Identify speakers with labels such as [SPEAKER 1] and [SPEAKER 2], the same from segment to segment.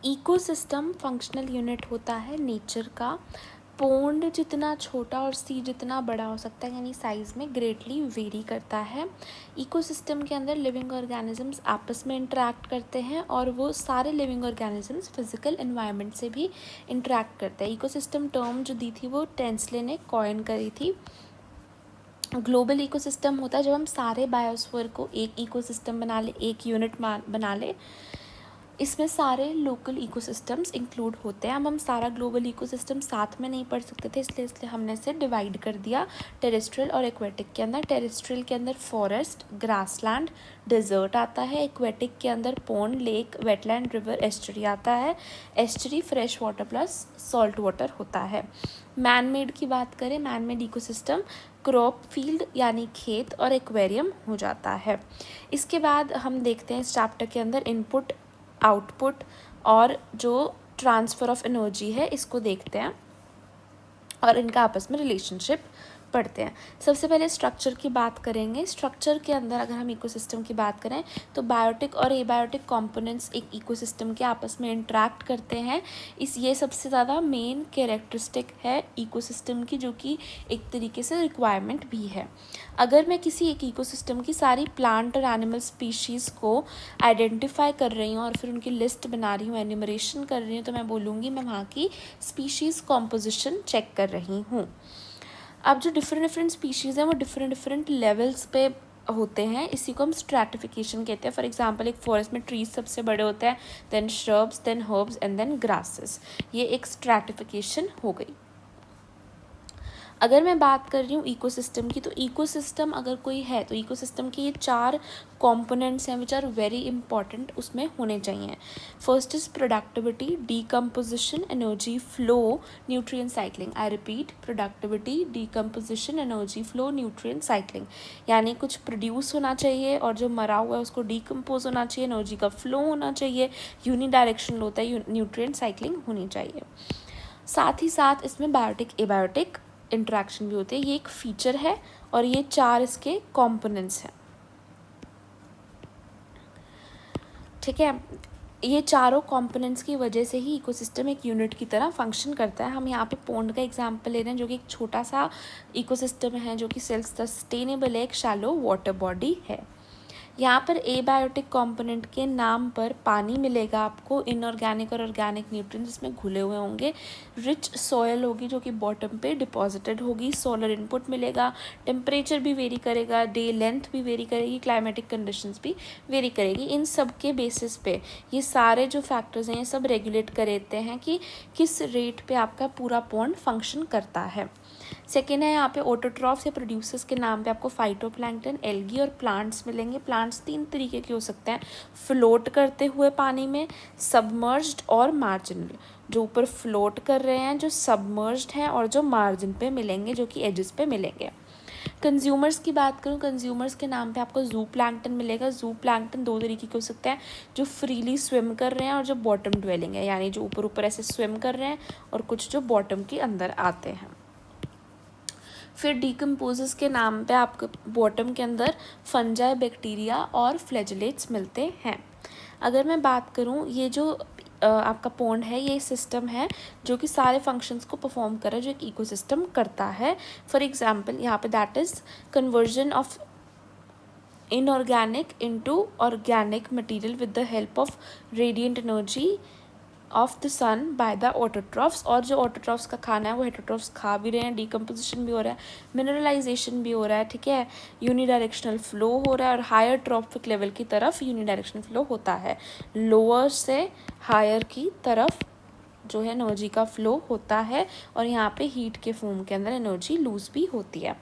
[SPEAKER 1] Ecosystem functional unit होता है nature का। पोंड जितना छोटा और सी जितना बड़ा हो सकता है, यानी साइज़ में ग्रेटली वेरी करता है। इकोसिस्टम के अंदर लिविंग ऑर्गेनिजम्स आपस में इंटरेक्ट करते हैं और वो सारे लिविंग ऑर्गेनिजम्स फिजिकल एनवायरनमेंट से भी इंटरेक्ट करते हैं। इकोसिस्टम टर्म जो दी थी वो टेंसले ने कॉइन करी थी। ग्लोबल इकोसिस्टम होता है जब हम सारे बायोस्फीयर को एक इकोसिस्टम बना ले, एक यूनिट बना ले। इसमें सारे लोकल इकोसिस्टम्स इंक्लूड होते हैं। अब हम सारा ग्लोबल इकोसिस्टम साथ में नहीं पढ़ सकते थे, इसलिए हमने इसे डिवाइड कर दिया टेरेस्ट्रियल और एक्वेटिक के अंदर। टेरेस्ट्रियल के अंदर फॉरेस्ट, ग्रासलैंड, डेजर्ट आता है। एक्वेटिक के अंदर pond, lake, wetland, river, estuary आता है। Estuary fresh water plus salt water होता है। मैन मेड की बात करें, man made ecosystem crop field यानी खेत और एक्वेरियम हो जाता है। इसके बाद हम देखते हैं इस चैप्टर के अंदर इनपुट, आउटपुट और जो ट्रांसफ़र ऑफ एनर्जी है इसको देखते हैं और इनका आपस में रिलेशनशिप पढ़ते हैं। सबसे पहले स्ट्रक्चर की बात करेंगे। स्ट्रक्चर के अंदर अगर हम इकोसिस्टम की बात करें तो बायोटिक और एबायोटिक कंपोनेंट्स एक इकोसिस्टम के आपस में इंटरेक्ट करते हैं। ये सबसे ज़्यादा मेन कैरेक्टरिस्टिक है इकोसिस्टम की, जो कि एक तरीके से रिक्वायरमेंट भी है। अगर मैं किसी एक इकोसिस्टम की सारी प्लांट और एनिमल स्पीशीज़ को आइडेंटिफाई कर रही हूँ और फिर उनकी लिस्ट बना रही हूँ, एन्यूमरेशन कर रही हूँ, तो मैं बोलूँगी मैं वहाँ की स्पीशीज़ कॉम्पोजिशन चेक कर रही हूँ। अब जो डिफरेंट स्पीशीज़ हैं वो डिफरेंट लेवल्स पे होते हैं, इसी को हम स्ट्रैटिफिकेशन कहते हैं। फॉर एग्जांपल एक फॉरेस्ट में ट्रीज सबसे बड़े होते हैं, then shrubs, then herbs and then grasses. ये एक स्ट्रैटिफिकेशन हो गई। अगर मैं बात कर रही हूँ इकोसिस्टम की, तो इकोसिस्टम अगर कोई है तो इकोसिस्टम के ये 4 कंपोनेंट्स हैं विच आर वेरी इंपॉर्टेंट उसमें होने चाहिए। First is productivity, decomposition, energy flow, nutrient cycling. I repeat, productivity, decomposition, energy flow, nutrient cycling. यानी कुछ प्रोड्यूस होना चाहिए और जो मरा हुआ है उसको डीकम्पोज होना चाहिए, एनर्जी का फ्लो होना चाहिए, यूनिडायरेक्शनल होता है, न्यूट्रिएंट साइक्लिंग होनी चाहिए। साथ ही साथ इसमें बायोटिक एबायोटिक इंटरेक्शन भी होती है। ये एक फीचर है और ये 4 इसके कंपोनेंट्स हैं। ठीक है, ये चारों कंपोनेंट्स की वजह से ही इकोसिस्टम एक यूनिट की तरह फंक्शन करता है। हम यहाँ पे पोंड का एग्जांपल ले रहे हैं जो कि एक छोटा सा इकोसिस्टम है जो कि सेल्फ सस्टेनेबल है, एक शैलो वाटर बॉडी है। यहाँ पर एबायोटिक कंपोनेंट के नाम पर पानी मिलेगा आपको, इनऑर्गेनिक और ऑर्गेनिक न्यूट्रिएंट्स इसमें घुले हुए होंगे। रिच सॉयल होगी जो कि बॉटम पे डिपॉजिटेड होगी। सोलर इनपुट मिलेगा, टेम्परेचर भी वेरी करेगा, डे लेंथ भी वेरी करेगी, क्लाइमेटिक कंडीशंस भी वेरी करेगी। इन सब के बेसिस पे ये सारे जो फैक्टर्स हैं ये सब रेगुलेट करते हैं कि किस रेट पे आपका पूरा पॉन्ड फंक्शन करता है। सेकेंड है यहाँ पे ऑटोट्रॉफ्स या प्रोड्यूसर्स के नाम पे आपको फाइटोप्लैंक्टन, एल्गी और प्लांट्स मिलेंगे। प्लांट्स 3 तरीके के हो सकते हैं, फ्लोट करते हुए पानी में, सबमर्ज्ड और मार्जिनल। जो ऊपर फ्लोट कर रहे हैं, जो सबमर्ज्ड हैं और जो मार्जिन पे मिलेंगे, जो कि एजेस पे मिलेंगे। कंज्यूमर्स की बात करूँ, कंज्यूमर्स के नाम पे आपको जू प्लैंक्टन मिलेगा। जू प्लैंक्टन 2 तरीके के हो सकते हैं, जो फ्रीली स्विम कर रहे हैं और जो बॉटम ड्वेलिंग है, यानी जो ऊपर ऊपर ऐसे स्विम कर रहे हैं, और कुछ जो बॉटम के अंदर आते हैं। फिर डीकम्पोजर्स के नाम पे आपको बॉटम के अंदर फंजाई, बैक्टीरिया और फ्लैजेलेट्स मिलते हैं। अगर मैं बात करूँ, ये जो आपका पॉन्ड है ये सिस्टम है जो कि सारे फंक्शंस को परफॉर्म कर रहा है जो एक इकोसिस्टम करता है। फॉर एग्जांपल यहाँ पे that is conversion of inorganic into organic material with the help of radiant energy of the sun by the autotrophs. और जो ऑटोट्रॉफ्स का खाना है वो हेटरोट्रॉफ्स खा भी रहे हैं, डीकम्पोजिशन भी हो रहा है, मिनरलाइजेशन भी हो रहा है। ठीक है, यूनिडायरेक्शनल फ्लो हो रहा है और हायर ट्रॉपिक लेवल की तरफ यूनिडायरेक्शनल फ्लो होता है। लोअर से हायर की तरफ जो है एनर्जी का फ्लो होता है और यहाँ पे हीट के फॉर्म के अंदर एनर्जी लूज भी होती है।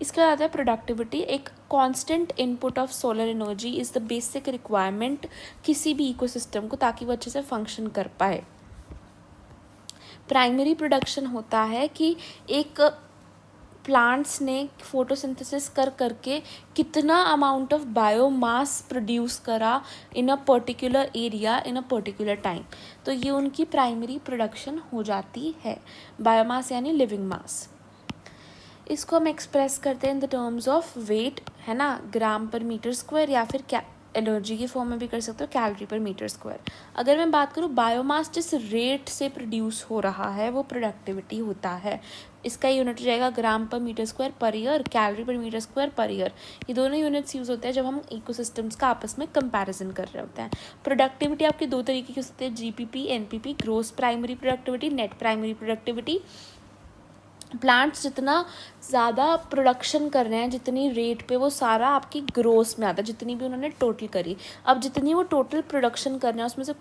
[SPEAKER 1] इसके बाद आता है प्रोडक्टिविटी। एक constant input of solar energy is the basic requirement किसी भी इकोसिस्टम को, ताकि वो अच्छे से फंक्शन कर पाए। प्राइमरी प्रोडक्शन होता है कि एक प्लांट्स ने फोटोसिंथेसिस कर करके कितना अमाउंट ऑफ बायोमास प्रोड्यूस करा in a particular area in a particular time, तो ये उनकी प्राइमरी प्रोडक्शन हो जाती है। बायोमास यानी लिविंग मास। इसको हम एक्सप्रेस करते हैं in the terms of weight, है ना, ग्राम पर मीटर स्क्वायर या फिर एनर्जी के फॉर्म में भी कर सकते हो, कैलोरी पर मीटर स्क्वायर। अगर मैं बात करूँ बायोमास जिस रेट से प्रोड्यूस हो रहा है वो प्रोडक्टिविटी होता है। इसका यूनिट हो जाएगा ग्राम पर मीटर स्क्वायर पर ईयर, कैलोरी पर मीटर स्क्वायर पर ईयर। ये दोनों यूनिट्स यूज़ होते हैं जब हम इकोसिस्टम्स का आपस में कंपैरिजन कर रहे होते हैं। प्रोडक्टिविटी आपके दो तरीके की हो सकती है, GPP, NPP, gross primary productivity, net primary productivity. Plants जितना ज़्यादा प्रोडक्शन कर रहे हैं जितनी रेट पे, वो सारा आपकी ग्रोस में आता है, जितनी भी उन्होंने टोटल करी। अब जितनी वो टोटल प्रोडक्शन कर रहे हैं उसमें से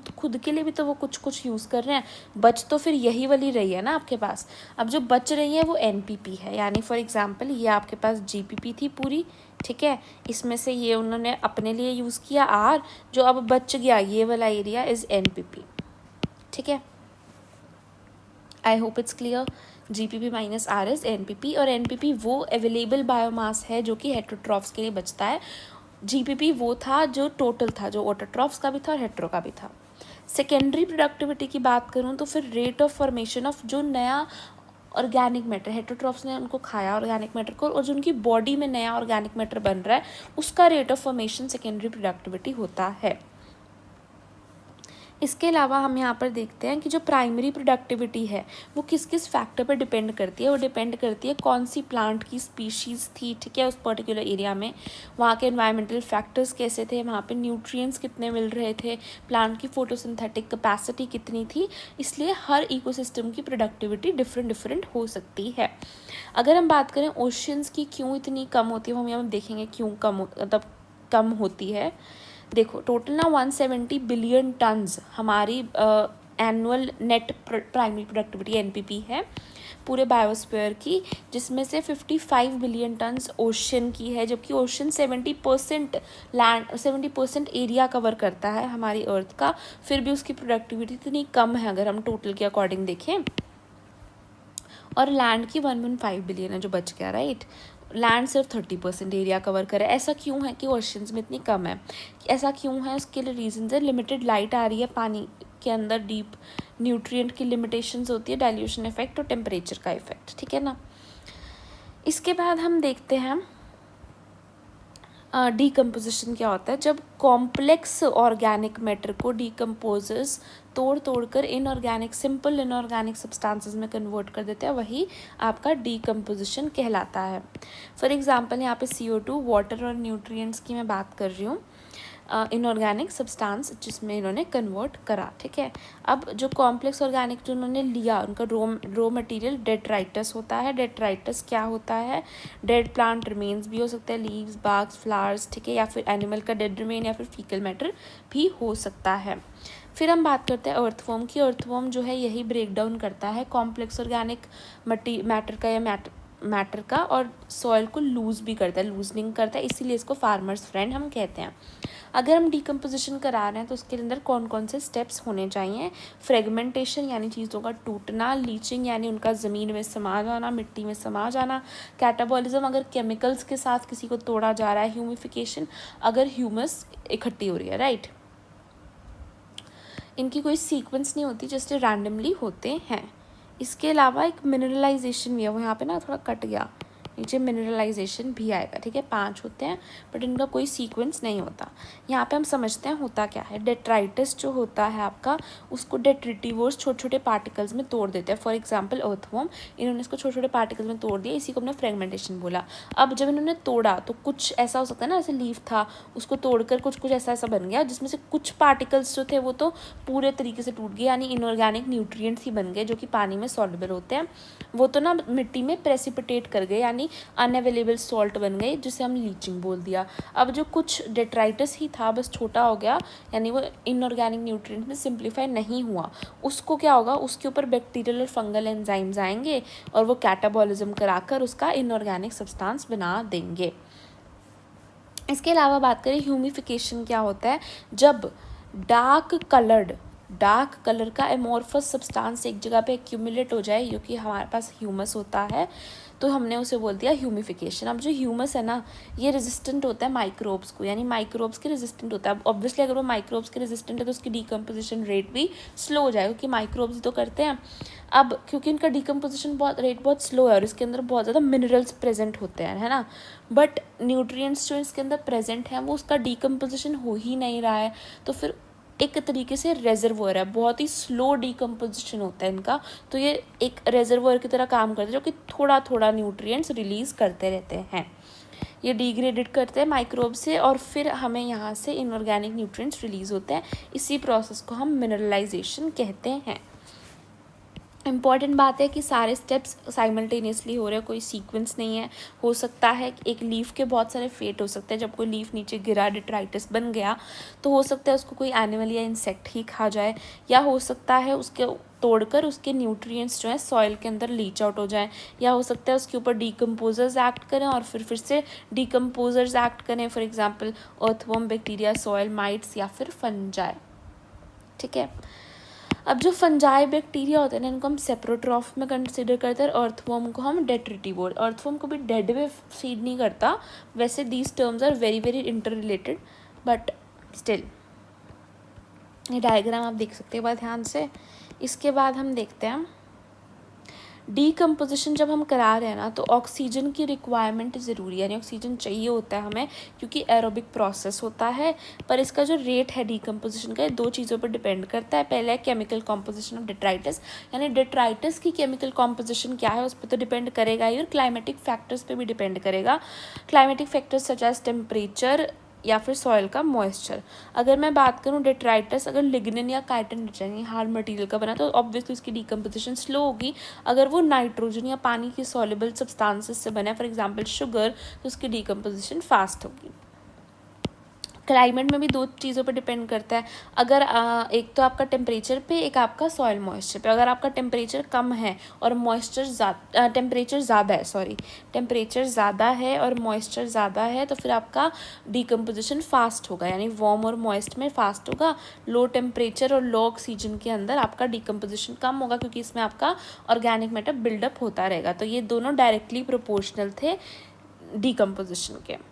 [SPEAKER 1] खुद के लिए भी तो वो कुछ यूज़ कर रहे हैं, बच तो फिर यही वाली रही है ना आपके पास। अब जो बच रही है वो एनपीपी है, यानी फॉर एग्जांपल ये आपके पास जीपीपी थी पूरी, ठीक है, इसमें से ये उन्होंने अपने लिए यूज़ किया आर, जो अब बच गया ये वाला एरिया इज़ एनपीपी, ठीक है। I hope it's clear. GPP minus R is NPP, और एनपीपी वो अवेलेबल बायोमास है जो कि हेटरोट्रॉफ्स के लिए बचता है। जीपीपी वो था जो टोटल था, जो ऑटोट्रॉफ्स का भी था और हेटरो का भी था। सेकेंडरी प्रोडक्टिविटी की बात करूँ तो फिर रेट ऑफ फॉर्मेशन ऑफ जो नया ऑर्गेनिक मैटर, हेटरोट्रॉफ्स ने उनको खाया ऑर्गेनिक मैटर को, और जो उनकी बॉडी में नया ऑर्गेनिक मैटर बन रहा है उसका rate of formation secondary productivity होता है। इसके अलावा हम यहाँ पर देखते हैं कि जो प्राइमरी प्रोडक्टिविटी है वो किस किस फैक्टर पर डिपेंड करती है। वो डिपेंड करती है कौन सी प्लांट की स्पीशीज़ थी, ठीक है, उस पर्टिकुलर एरिया में, वहाँ के एनवायरमेंटल फैक्टर्स कैसे थे, वहाँ पे न्यूट्रिएंट्स कितने मिल रहे थे, प्लांट की फोटोसिंथेटिक कैपेसिटी कितनी थी। इसलिए हर इकोसिस्टम की प्रोडक्टिविटी डिफरेंट हो सकती है। अगर हम बात करें ओशियंस की क्यों इतनी कम होती है, हम यहाँ देखेंगे क्यों कम होती है। देखो टोटल ना 170 बिलियन टन्स हमारी annual net primary productivity NPP है पूरे बायोस्फीयर की, जिसमें से 55 बिलियन टन्स ओशन की है, जबकि ओशन 70% लैंड 70% एरिया कवर करता है हमारी अर्थ का। फिर भी उसकी प्रोडक्टिविटी इतनी कम है अगर हम टोटल के अकॉर्डिंग देखें। और लैंड की 115 बिलियन है जो बच गया, राइट। लैंड सिर्फ 30% एरिया कवर करे। ऐसा क्यों है कि ओशंस में इतनी कम है, ऐसा क्यों है, उसके लिए रीजंस है। लिमिटेड लाइट आ रही है पानी के अंदर, डीप न्यूट्रिएंट की लिमिटेशंस होती है, डाइल्यूशन इफेक्ट और टेम्परेचर का इफेक्ट, ठीक है ना। इसके बाद हम देखते हैं डीकम्पोजिशन क्या होता है। जब कॉम्प्लेक्स ऑर्गेनिक मैटर को डीकम्पोजर्स तोड़ कर इनऑर्गेनिक सिंपल इनऑर्गेनिक सब्सटेंसेस में कन्वर्ट कर देते हैं, वही आपका डीकम्पोजिशन कहलाता है। फॉर एग्जांपल यहाँ पे CO2, वाटर और न्यूट्रिएंट्स की मैं बात कर रही हूँ, इनऑर्गेनिक सब्सटेंस जिसमें इन्होंने कन्वर्ट करा, ठीक है। अब जो कॉम्प्लेक्स ऑर्गेनिक जो उन्होंने लिया, उनका रो मटेरियल डेट्राइटस होता है। डेट्राइटस क्या होता है, डेड प्लांट रिमेन्स भी हो सकता है, लीव्स, बाग्स, फ्लावर्स, ठीक है, या फिर एनिमल का डेड रिमेन या फिर फीकल मैटर भी हो सकता है। फिर हम बात करते हैं अर्थवॉर्म की। अर्थवॉर्म जो है यही ब्रेक डाउन करता है कॉम्प्लेक्स ऑर्गेनिक मैटर का या मैटर का, और सॉइल को लूज भी करता है, लूजनिंग करता है, इसीलिए इसको फार्मर्स फ्रेंड हम कहते हैं। अगर हम डीकम्पोजिशन करा रहे हैं तो उसके अंदर कौन कौन से स्टेप्स होने चाहिए। फ्रेगमेंटेशन यानी चीज़ों का टूटना, लीचिंग यानी उनका ज़मीन में समा जाना, मिट्टी में समा जाना, कैटाबॉलिज्म अगर केमिकल्स के साथ किसी को तोड़ा जा रहा है, ह्यूमिफिकेशन अगर ह्यूमस इकट्ठी हो रही है, राइट। इनकी कोई सीक्वेंस नहीं होती, जस्ट रैंडमली होते हैं। इसके अलावा एक मिनरलाइजेशन भी है, वो यहाँ पे ना थोड़ा कट गया, नीचे मिनरलाइजेशन भी आएगा, ठीक है। 5 होते हैं बट इनका कोई सीक्वेंस नहीं होता। यहाँ पे हम समझते हैं होता क्या है। डेट्राइटिस जो होता है आपका, उसको डेट्रिटिवोर्स छोटे छोटे पार्टिकल्स में तोड़ देते हैं। फॉर एग्जांपल अर्थवॉर्म, इन्होंने इसको छोटे छोटे पार्टिकल्स में तोड़ दिया, इसी को हमने फ्रेगमेंटेशन बोला। अब जब इन्होंने तोड़ा तो कुछ ऐसा हो सकता है ना, जैसे लीफ था उसको तोड़कर कुछ ऐसा बन गया जिसमें से कुछ पार्टिकल्स जो थे वो तो पूरे तरीके से टूट गए, यानी इनऑर्गेनिक न्यूट्रिएंट्स ही बन गए जो कि पानी में सॉल्युबल होते हैं। वो तो ना मिट्टी में प्रेसिपिटेट कर गए, यानी अनअवेलेबल सॉल्ट बन गए, जिसे हम लीचिंग बोल दिया। अब जो कुछ डेट्राइटस ही था बस छोटा हो गया, यानी वो इनऑर्गेनिक न्यूट्रिएंट में सिंप्लीफाई नहीं हुआ, उसको क्या होगा, उसके ऊपर बैक्टीरियल और फंगल एंजाइम्स आएंगे और वो कैटाबॉलिज्म कराकर उसका इनऑर्गेनिक सब्सटेंस बना देंगे। इसके अलावा बात करें ह्यूमिफिकेशन क्या होता है, जब डार्क कलर का एमोर्फस सब्सटेंस एक जगह पे एक्यूमुलेट हो जाए, क्योंकि हमारे पास ह्यूमस होता है, तो हमने उसे बोल दिया ह्यूमिफिकेशन। अब जो ह्यूमस है ना, ये रेजिस्टेंट होता है माइक्रोब्स को, यानी माइक्रोब्स के रेजिस्टेंट होता है। अब ऑब्वियसली अगर वो माइक्रोब्स के रेजिस्टेंट है तो उसकी डीकम्पोजिशन रेट भी स्लो हो जाएगा, क्योंकि माइक्रोब्स तो करते हैं। अब क्योंकि इनका डीकम्पोजिशन रेट बहुत स्लो है और इसके अंदर बहुत ज़्यादा मिनरल्स प्रेजेंट होते हैं, है ना, बट न्यूट्रिएंट्स जो इसके अंदर प्रेजेंट हैं वो उसका डीकम्पोजिशन हो ही नहीं रहा है, तो फिर एक तरीके से रेजर्वोयर है, बहुत ही स्लो डीकम्पोजिशन होता है इनका। तो ये एक रेजर्वोयर की तरह काम करते हैं जो कि थोड़ा थोड़ा न्यूट्रिएंट्स रिलीज़ करते रहते हैं। ये डिग्रेडेड करते हैं माइक्रोब से और फिर हमें यहाँ से इनऑर्गेनिक न्यूट्रिएंट्स रिलीज़ होते हैं। इसी प्रोसेस को हम मिनरलाइजेशन कहते हैं। इम्पॉर्टेंट बात है कि सारे स्टेप्स साइमल्टेनियसली हो रहे हैं, कोई सीक्वेंस नहीं है। हो सकता है कि एक लीफ के बहुत सारे फेट हो सकते हैं। जब कोई लीफ नीचे गिरा, डिट्राइटिस बन गया, तो हो सकता है उसको कोई एनिमल या इंसेक्ट ही खा जाए, या हो सकता है उसके तोड़कर उसके न्यूट्रिएंट्स जो है सॉइल के अंदर लीच आउट हो जाए, या हो सकता है उसके ऊपर डीकम्पोजर्स एक्ट करें और फिर से डीकम्पोजर्स एक्ट करें, for example earthworm, bacteria, soil mites या फिर फंजाई। ठीक है, अब जो फंजाई बैक्टीरिया होते हैं ना, इनको हम सेप्रोट्रॉफ में कंसिडर करते हैं और अर्थवर्म को हम डेट्रिटिवोर। अर्थवर्म को भी डेड में फीड नहीं करता, वैसे these terms are very very interrelated, but still ये डायग्राम आप देख सकते हैं बहुत ध्यान से। इसके बाद हम देखते हैं डीकम्पोजिशन जब हम करा रहे हैं ना, तो ऑक्सीजन की रिक्वायरमेंट ज़रूरी है, यानी ऑक्सीजन चाहिए होता है हमें, क्योंकि एरोबिक प्रोसेस होता है। पर इसका जो रेट है डीकम्पोजिशन का, दो चीज़ों पर डिपेंड करता है। पहले है केमिकल कॉम्पोजिशन ऑफ डेट्राइटिस, यानी डेट्राइटिस की केमिकल कॉम्पोजिशन क्या है उस पर तो डिपेंड करेगा ही, और क्लाइमेटिक फैक्टर्स पे भी डिपेंड करेगा। Climatic factors such as temperature या फिर सॉइल का मॉइस्चर। अगर मैं बात करूँ डेट्राइटस अगर लिग्निन या काइटिन यानी हार्ड मटेरियल का बना, तो ऑब्वियसली उसकी डीकम्पोजिशन स्लो होगी। अगर वो नाइट्रोजन या पानी की सॉल्युबल सब्सटेंसेस से बना है, फॉर एग्जांपल शुगर, तो उसकी डीकम्पोजिशन फास्ट होगी। क्लाइमेट में भी दो चीज़ों पर डिपेंड करता है। अगर एक तो आपका टेम्परेचर पे, एक आपका सॉइल मॉइस्चर पे। अगर आपका टेम्परेचर कम है और मॉइस्चर टेम्परेचर ज़्यादा है और मॉइस्चर ज़्यादा है, तो फिर आपका डीकम्पोजिशन फास्ट होगा, यानी वार्म और मॉइस्ट में फास्ट होगा। लो टेम्परेचर और लो ऑक्सीजन के अंदर आपका डीकम्पोजिशन कम होगा, क्योंकि इसमें आपका ऑर्गेनिक मैटर बिल्डअप होता रहेगा। तो ये दोनों डायरेक्टली प्रोपोर्शनल थे डीकम्पोजिशन के।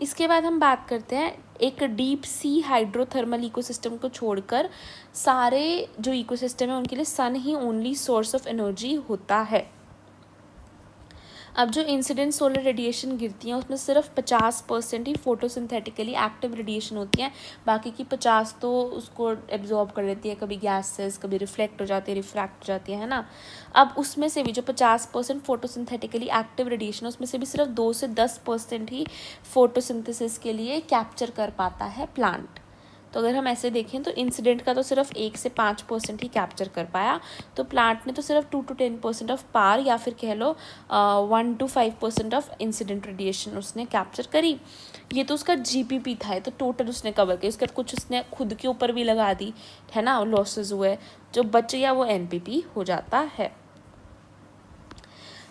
[SPEAKER 1] इसके बाद हम बात करते हैं एक डीप सी हाइड्रोथर्मल इकोसिस्टम को छोड़कर सारे जो इकोसिस्टम है उनके लिए सन ही ओनली सोर्स ऑफ एनर्जी होता है। अब जो इंसिडेंट सोलर रेडिएशन गिरती हैं उसमें सिर्फ 50% ही फोटोसिंथेटिकली एक्टिव रेडिएशन होती है, बाकी की 50 तो उसको एब्जॉर्ब कर लेती है, कभी गैसेस, कभी रिफ्लेक्ट हो जाती है, रिफ्रैक्ट हो जाती है ना। अब उसमें से भी जो 50% फोटोसिंथेटिकली एक्टिव रेडिएशन, उसमें से भी सिर्फ 2 से 10% ही फोटोसिंथेसिस के लिए कैप्चर कर पाता है प्लांट। तो अगर हम ऐसे देखें तो इंसिडेंट का तो सिर्फ 1 से 5% ही कैप्चर कर पाया, तो प्लांट ने तो सिर्फ 2 to 10% ऑफ पार, या फिर कह लो 1 to 5% ऑफ इंसिडेंट रेडिएशन उसने कैप्चर करी। ये तो उसका जीपीपी था, ये तो टोटल उसने कवर किया। उसके बाद कुछ उसने खुद के ऊपर भी लगा दी, है ना, लॉसेज हुए, जो बच गया वो एनपीपी हो जाता है।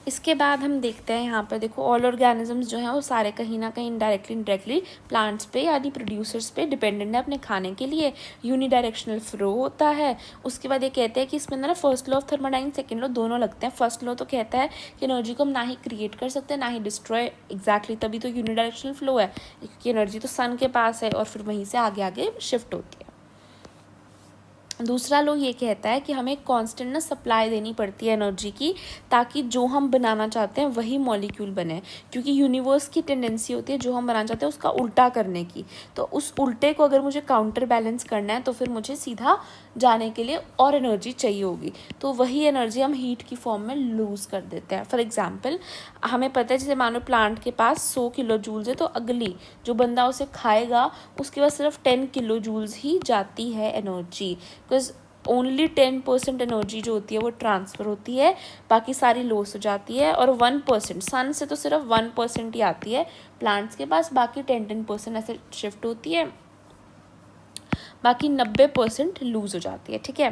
[SPEAKER 1] इसके बाद हम देखते हैं यहाँ पर देखो ऑल ऑर्गेनिजम्स जो हैं वो सारे कहीं ना कहीं इनडायरेक्टली प्लांट्स पे यानी प्रोड्यूसर्स पे डिपेंडेंट है अपने खाने के लिए। यूनिडायरेक्शनल फ्लो होता है। उसके बाद ये कहते हैं कि इसमें ना first law of thermodynamics, second law दोनों लगते हैं। फर्स्ट लॉ तो कहता है कि एनर्जी को हम ना ही क्रिएट कर सकते ना ही डिस्ट्रॉय, एग्जैक्टली तभी तो यूनिडायरेक्शनल फ्लो है, क्योंकि एनर्जी तो सन के पास है और फिर वहीं से आगे आगे शिफ्ट होती है। दूसरा लॉ ये कहता है कि हमें कांस्टेंट ना सप्लाई देनी पड़ती है एनर्जी की, ताकि जो हम बनाना चाहते हैं वही मॉलिक्यूल बने, क्योंकि यूनिवर्स की टेंडेंसी होती है जो हम बनाना चाहते हैं उसका उल्टा करने की। तो उस उल्टे को अगर मुझे काउंटर बैलेंस करना है तो फिर मुझे सीधा जाने के लिए और एनर्जी चाहिए होगी, तो वही एनर्जी हम हीट की फॉर्म में लूज़ कर देते हैं। फॉर एग्जाम्पल हमें पता है जैसे मानो प्लांट के पास 100 किलो जूल्स है, तो अगली जो बंदा उसे खाएगा उसके पास सिर्फ 10 किलो जूल्स ही जाती है एनर्जी, बिकॉज ओनली 10% एनर्जी जो होती है वो ट्रांसफ़र होती है, बाकी सारी लॉस हो जाती है। और 1% सन से तो सिर्फ 1% ही आती है प्लांट्स के पास, बाकी 10% ऐसे शिफ्ट होती है, बाकी 90% लूज़ हो जाती है। ठीक है,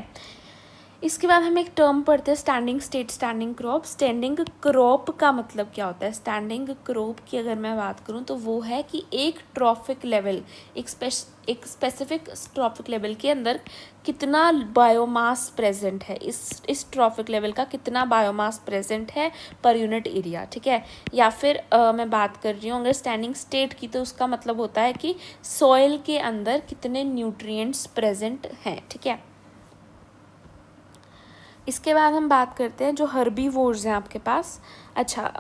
[SPEAKER 1] इसके बाद हम एक टर्म पढ़ते हैं standing state standing crop. Standing crop का मतलब क्या होता है? स्टैंडिंग क्रॉप की अगर मैं बात करूं तो वो है कि एक ट्रॉफिक लेवल, एक स्पेसिफिक ट्रॉफिक लेवल के अंदर कितना बायोमास प्रेजेंट है, इस ट्रॉफिक लेवल का कितना बायोमास प्रेजेंट है पर यूनिट एरिया, ठीक है। या फिर मैं बात कर रही हूँ अगर स्टैंडिंग स्टेट की, तो उसका मतलब होता है कि सॉइल के अंदर कितने न्यूट्रिएंट्स प्रेजेंट हैं, ठीक है। इसके बाद हम बात करते हैं जो हर्बीवोर्स हैं आपके पास। अच्छा,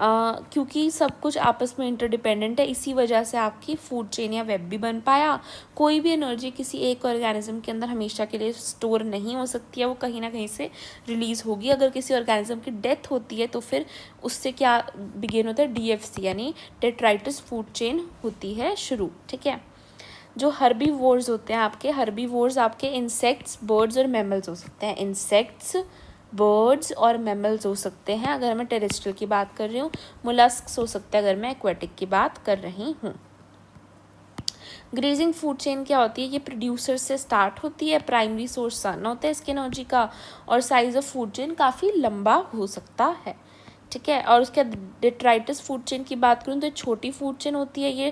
[SPEAKER 1] क्योंकि सब कुछ आपस में इंटरडिपेंडेंट है, इसी वजह से आपकी फूड चेन या वेब भी बन पाया। कोई भी एनर्जी किसी एक ऑर्गेनिज्म के अंदर हमेशा के लिए स्टोर नहीं हो सकती है, वो कहीं ना कहीं से रिलीज़ होगी। अगर किसी ऑर्गेनिज्म की डेथ होती है तो फिर उससे क्या बिगिन होता है? DFC यानी डेट्राइटिस फूड चेन होती है शुरू, ठीक है। जो हर्बीवोर्स होते हैं आपके, हर्बीवोर्स आपके इंसेक्ट्स, बर्ड्स और मैमल्स हो सकते हैं। इंसेक्ट्स, बर्ड्स और मैमल्स हो सकते हैं अगर मैं टेरेस्ट्रियल की बात कर रही हूँ। मोलस्क्स हो सकते हैं अगर मैं एक्वेटिक की बात कर रही हूँ। ग्रेजिंग फूड चेन क्या होती है? ये प्रोड्यूसर से स्टार्ट होती है, प्राइमरी सोर्स सन होता है इसकी एनर्जी का, और साइज ऑफ फूड चेन काफ़ी लंबा हो सकता है, ठीक है। और उसके डेट्राइटिस फूड चेन की बात करूँ तो छोटी फूड चेन होती है ये।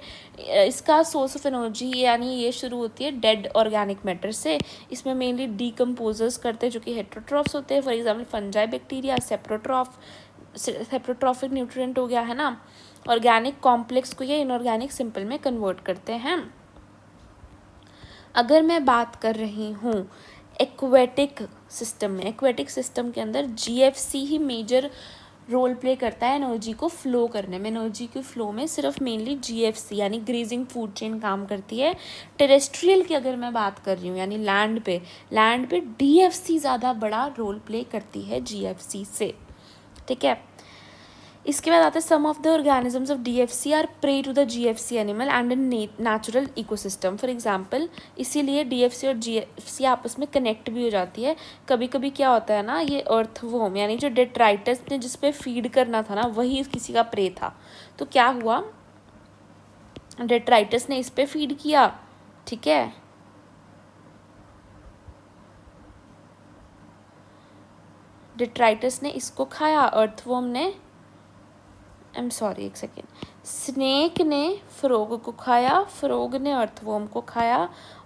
[SPEAKER 1] इसका सोर्स ऑफ एनर्जी यानी ये शुरू होती है डेड ऑर्गेनिक मैटर से। इसमें मेनली डीकम्पोजर्स करते हैं जो कि हेट्रोट्रॉफ्स होते हैं, for example fungi, bacteria, saprotrophic nutrient हो गया है ना। ऑर्गेनिक कॉम्प्लेक्स को ये इनऑर्गेनिक सिंपल में कन्वर्ट करते हैं। अगर मैं बात कर रही हूँ एक्वेटिक सिस्टम में, एक्वेटिक सिस्टम के अंदर GFC ही मेजर रोल प्ले करता है एनर्जी को फ्लो करने में। एनर्जी के फ्लो में सिर्फ मेनली GFC यानी ग्रेजिंग फूड चेन काम करती है। टेरेस्ट्रियल की अगर मैं बात कर रही हूँ यानी लैंड पे DFC ज़्यादा बड़ा रोल प्ले करती है GFC से, ठीक है। इसके बाद आता है some of the organisms of DFC are prey to the GFC animal and in natural ecosystem. For example इसीलिए DFC और GFC आपस में कनेक्ट भी हो जाती है। कभी कभी क्या होता है ना, ये अर्थवॉर्म यानी जो डेट्राइटस ने जिस पे फीड करना था ना वही किसी का प्रे था, तो क्या हुआ, डेट्राइटस ने इस पे फीड किया, ठीक है। डेट्राइटस ने इसको खाया, अर्थवॉर्म ने एक सेकेंड, स्नेक ने फ्रॉग को खाया, फ्रॉग ने अर्थवॉर्म को खाया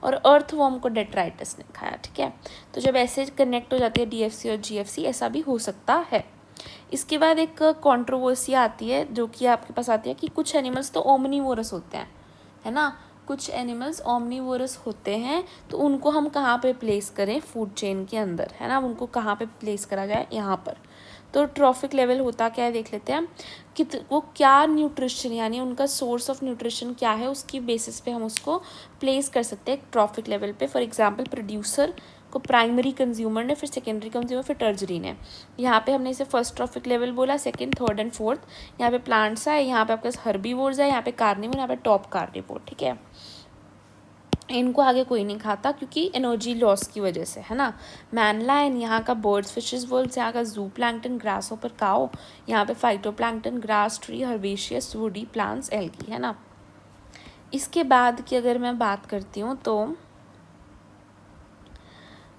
[SPEAKER 1] और अर्थवॉर्म को डेट्राइटस ने खाया, ठीक है। तो जब ऐसे कनेक्ट हो जाती है DFC और GFC, ऐसा भी हो सकता है। इसके बाद एक कंट्रोवर्सी आती है जो कि आपके पास आती है कि कुछ एनिमल्स तो ओमनीवोरस होते हैं, है ना। कुछ एनिमल्स ओमनीवोरस होते हैं, तो उनको हम कहाँ पे प्लेस करें फूड चेन के अंदर, है ना। उनको कहाँ पे प्लेस करा जाए? यहाँ पर। तो ट्रॉफिक लेवल होता क्या है देख लेते हैं कि वो क्या न्यूट्रिशन यानी उनका सोर्स ऑफ न्यूट्रिशन क्या है, उसकी बेसिस पे हम उसको प्लेस कर सकते हैं ट्रॉफिक लेवल पे। फॉर एग्जांपल प्रोड्यूसर को प्राइमरी कंज्यूमर ने, फिर सेकेंडरी कंज्यूमर, फिर टर्जरी ने। यहाँ पे हमने इसे फर्स्ट ट्रॉफिक लेवल बोला, सेकंड, थर्ड एंड फोर्थ। यहाँ पे प्लांट्स है, यहाँ पे आपके पास हर्बीवोर्स है, यहाँ पे कार्निवोर, यहाँ पे टॉप कार्निवोर, ठीक है। इनको आगे कोई नहीं खाता क्योंकि एनर्जी लॉस की वजह से, है ना। मैनलाइन, यहाँ का बर्ड्स, फिशेस, वुल्व्स, यहाँ का जू प्लैंक्टन, ग्रास होपर, काओ, यहाँ पे phytoplankton, grass, tree, herbaceous, woody plants, algae, है ना। इसके बाद की अगर मैं बात करती हूँ तो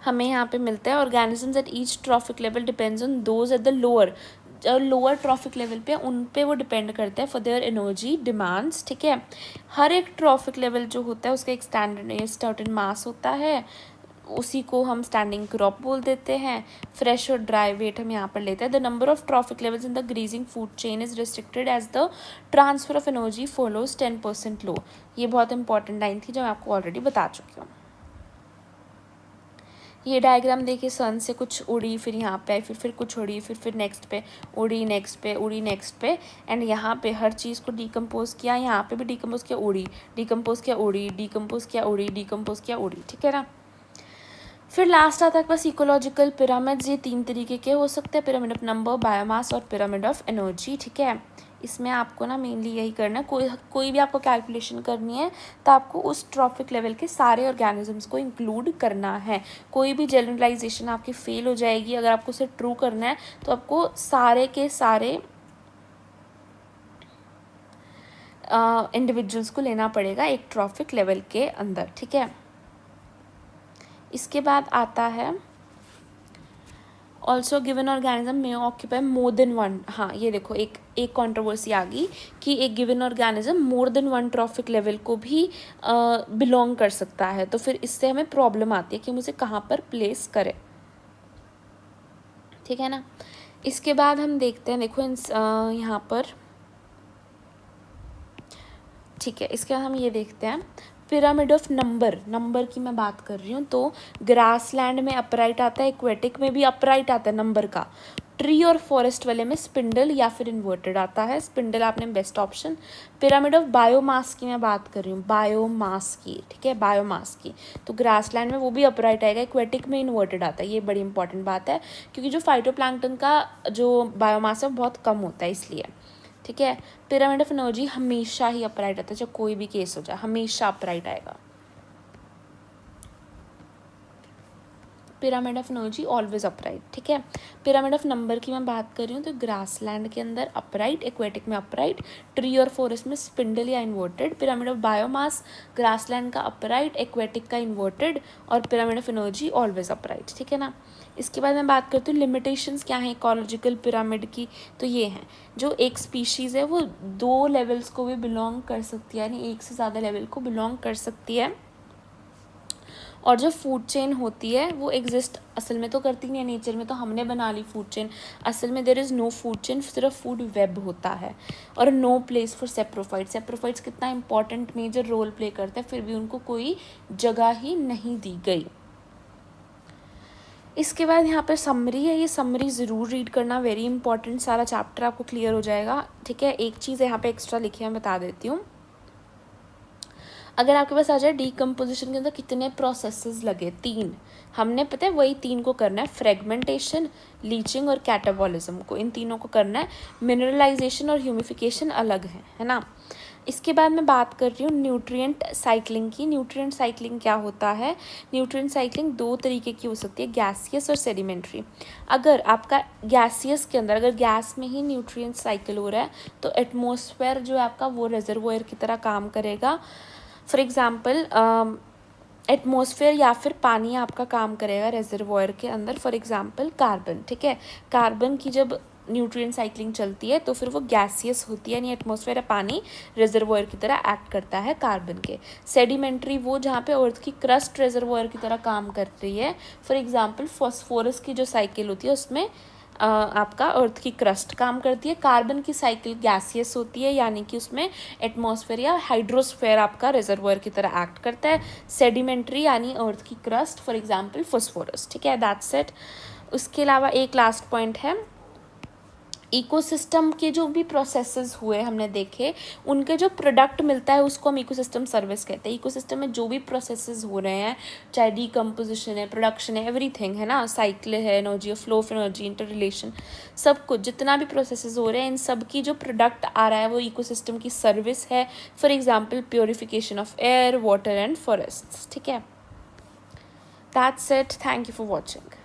[SPEAKER 1] हमें यहाँ पे मिलता है organisms at each trophic level depends on those at the lower. जो लोअर ट्रॉफिक लेवल पे उन पे वो डिपेंड करता है फॉर देयर एनर्जी डिमांड्स, ठीक है। हर एक ट्रॉफिक लेवल जो होता है उसका एक स्टैंडर्ड सर्टेन मास होता है, उसी को हम स्टैंडिंग क्रॉप बोल देते हैं। फ्रेश और ड्राई वेट हम यहाँ पर लेते हैं। The number of trophic levels in the grazing food chain is restricted as the transfer of energy follows 10% law. ये बहुत इंपॉर्टेंट लाइन थी जो मैं आपको ऑलरेडी बता चुकी हूँ। ये डायग्राम देखिए, सन से कुछ उड़ी, फिर यहाँ पे आई, फिर कुछ उड़ी, फिर नेक्स्ट पे उड़ी, नेक्स्ट पे उड़ी, नेक्स्ट पे, एंड यहाँ पे हर चीज़ को डिकम्पोज किया, यहाँ पे भी डिकम्पोज किया, उड़ी, डिकम्पोज किया, उड़ी, डिकम्पोज किया, उड़ी, डिकम्पोज किया, उड़ी, ठीक है ना। फिर लास्ट आता है बस इकोलॉजिकल पिरामिड्स। ये 3 तरीके के हो सकते हैं, पिरामिड ऑफ नंबर, बायोमास और पिरामिड ऑफ एनर्जी, ठीक है। इसमें आपको ना मेनली यही करना है, कोई भी आपको कैलकुलेशन करनी है तो आपको उस ट्रॉफिक लेवल के सारे ऑर्गेनिजम्स को इंक्लूड करना है। कोई भी जनरलाइजेशन आपकी फेल हो जाएगी। अगर आपको उसे ट्रू करना है तो आपको सारे के सारे इंडिविजुअल्स को लेना पड़ेगा एक ट्रॉफिक लेवल के अंदर, ठीक है। इसके बाद आता है ऑल्सो गिवन ऑर्गेनिज्म में ऑक्यूपाई मोर देन वन, हाँ ये देखो एक कंट्रोवर्सी आ गई कि एक given organism more than one trophic level को भी बिलोंग कर सकता है, तो फिर इससे हमें प्रॉब्लम आती है कि मुझे कहाँ पर प्लेस करें, ठीक है ना। इसके बाद हम देखते हैं, देखो यहाँ पर, ठीक है, इसके बाद हम ये देखते हैं पिरामिड ऑफ नंबर की मैं बात कर रही हूँ। तो ग्रासलैंड में अपराइट आता है, एक्वेटिक में भी अपराइट आता है नंबर का, ट्री और फॉरेस्ट वाले में स्पिंडल या फिर इन्वर्टेड आता है, स्पिंडल आपने best option. Pyramid of biomass की मैं बात कर रही हूँ, बायोमास की, ठीक है, बायोमास की, तो ग्रासलैंड में वो भी अपराइट आएगा, एक्वेटिक में इन्वर्टेड आता है, ये बड़ी इंपॉर्टेंट बात है क्योंकि जो फाइटोप्लैंक्टन का जो बायोमास है बहुत कम होता है इसलिए, ठीक है। पिरामिड ऑफ एनर्जी हमेशा ही अपराइट आता है, चाहे कोई भी केस हो जाए हमेशा अपराइट आएगा। Pyramid of energy always upright, ठीक है। पिरामिड ऑफ नंबर की मैं बात कर रही हूँ तो ग्रासलैंड के अंदर अपराइट, एक्वेटिक में अपराइट, ट्री और फॉरेस्ट में स्पिंडल या inverted. Pyramid of biomass grassland का अपराइट, एक्वेटिक का इन्वर्टेड, और pyramid of energy always upright, ठीक है ना। इसके बाद मैं बात करती हूँ लिमिटेशंस क्या है इकोलॉजिकल पिरामिड की, तो ये हैं, जो एक स्पीशीज़ है वो 2 लेवल्स को भी बिलोंग कर सकती है, यानी एक से ज़्यादा लेवल को बिलोंग कर सकती है, और जो फूड चेन होती है वो एग्जिस्ट असल में तो करती नहीं है, नेचर में तो हमने बना ली फूड चेन, असल में there is no food chain, सिर्फ फूड वेब होता है। और no place for saprophytes, saprophytes कितना इंपॉर्टेंट मेजर रोल प्ले करते हैं, फिर भी उनको कोई जगह ही नहीं दी गई। इसके बाद यहाँ पर समरी है, ये समरी ज़रूर रीड करना, वेरी इंपॉर्टेंट, सारा चैप्टर आपको क्लियर हो जाएगा, ठीक है। एक चीज़ यहाँ पे एक्स्ट्रा लिखी है, मैं बता देती हूँ। अगर आपके पास आ जाए डीकम्पोजिशन के अंदर कितने प्रोसेसेस लगे, 3, हमने पता है वही 3 को करना है, फ्रेगमेंटेशन, लीचिंग और कैटाबॉलिज्म को, इन तीनों को करना है। मिनरलाइजेशन और ह्यूमिफिकेशन अलग है ना। इसके बाद मैं बात कर रही हूँ न्यूट्रिएंट साइक्लिंग की। न्यूट्रिएंट साइक्लिंग क्या होता है, न्यूट्रिएंट साइक्लिंग 2 तरीके की हो सकती है, गैसियस और सेडिमेंट्री। अगर आपका गैसियस के अंदर, अगर गैस में ही न्यूट्रिएंट साइकिल हो रहा है तो एटमॉस्फेयर जो है आपका वो रिजर्वोयर की तरह काम करेगा। फॉर एग्ज़ाम्पल एटमॉस्फेयर या फिर पानी आपका काम करेगा रिजर्वोयर के अंदर, फॉर एग्ज़ाम्पल कार्बन, ठीक है। कार्बन की जब न्यूट्रिएंट साइक्लिंग चलती है तो फिर वो गैसियस होती है, यानी एटमॉस्फेयर या पानी रिजर्वोयर की तरह एक्ट करता है कार्बन के। सेडिमेंट्री वो जहाँ पे अर्थ की क्रस्ट रिजर्वोयर की तरह काम कर रही है, फॉर एग्ज़ाम्पल फॉस्फोरस की जो साइकिल होती है उसमें आपका अर्थ की क्रस्ट काम करती है। कार्बन की साइकिल गैसियस होती है, यानी कि उसमें एटमॉस्फेयर या हाइड्रोस्फेयर आपका रिजर्वोयर की तरह एक्ट करता है। सेडिमेंट्री यानी अर्थ की क्रस्ट, फॉर एग्जांपल फॉस्फोरस, ठीक है, दैट्स इट। उसके अलावा एक लास्ट पॉइंट है, इकोसिस्टम के जो भी प्रोसेसेस हुए हमने देखे, उनके जो प्रोडक्ट मिलता है उसको हम इकोसिस्टम सर्विस कहते हैं। इकोसिस्टम में जो भी प्रोसेसेस हो रहे हैं, चाहे डीकम्पोजिशन है, प्रोडक्शन है, एवरीथिंग है ना, साइकिल है, energy, flow of energy, inter relation, सब कुछ जितना भी प्रोसेसेस हो रहे हैं, इन सब की जो प्रोडक्ट आ रहा है वो इकोसिस्टम की सर्विस है। For example purification of air, water and forest, ठीक है। That's it, thank you for watching.